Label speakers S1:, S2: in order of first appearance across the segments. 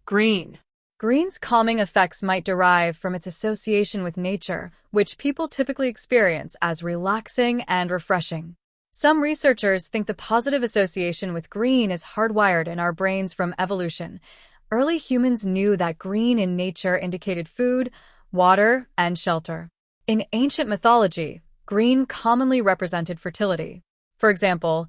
S1: Green.
S2: Green's calming effects might derive from its association with nature, which people typically experience as relaxing and refreshing. Some researchers think the positive association with green is hardwired in our brains from evolution. Early humans knew that green in nature indicated food, water, and shelter. In ancient mythology, green commonly represented fertility. For example,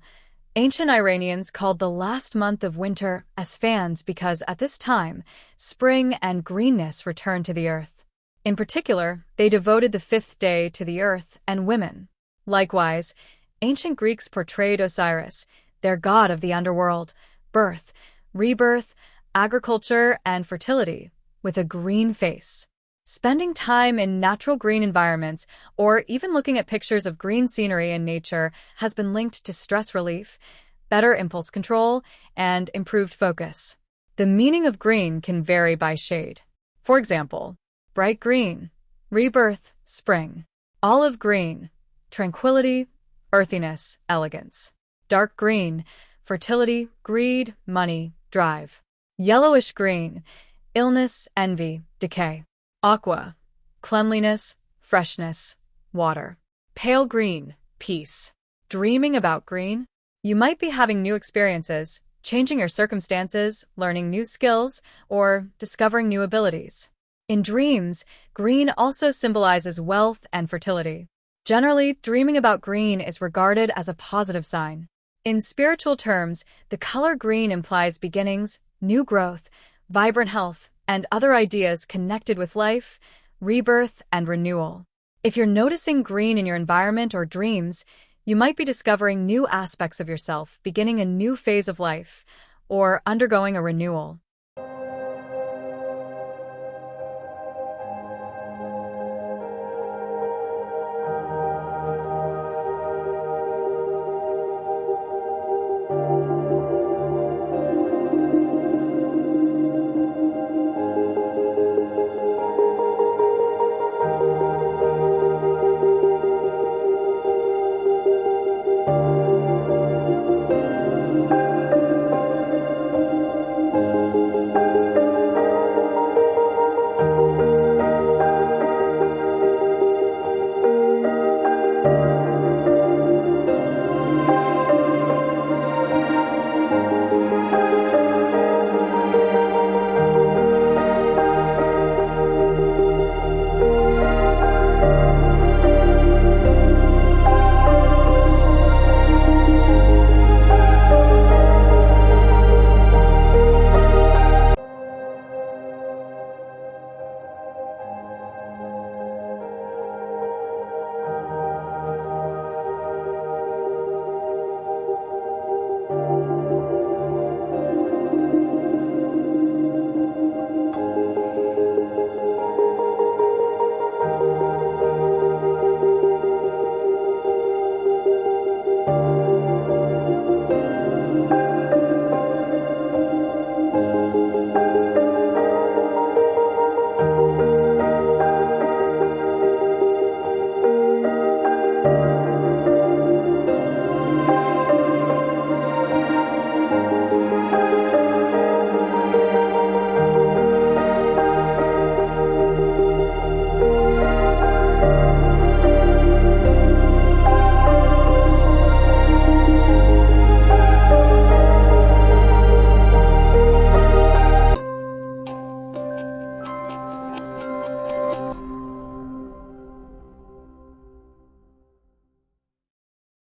S2: ancient Iranians called the last month of winter Asfand because at this time, spring and greenness returned to the earth. In particular, they devoted the fifth day to the earth and women. Likewise, ancient Greeks portrayed Osiris, their god of the underworld, birth, rebirth, agriculture, and fertility, with a green face. Spending time in natural green environments, or even looking at pictures of green scenery in nature, has been linked to stress relief, better impulse control, and improved focus. The meaning of green can vary by shade. For example, bright green, rebirth, spring. Olive green, tranquility, earthiness, elegance. Dark green, fertility, greed, money, drive. Yellowish green, illness, envy, decay. Aqua, cleanliness, freshness, water. Pale green, peace. Dreaming about green? You might be having new experiences, changing your circumstances, learning new skills, or discovering new abilities. In dreams, green also symbolizes wealth and fertility. Generally, dreaming about green is regarded as a positive sign. In spiritual terms, the color green implies beginnings, new growth, vibrant health, and other ideas connected with life, rebirth, and renewal. If you're noticing green in your environment or dreams, you might be discovering new aspects of yourself, beginning a new phase of life, or undergoing a renewal.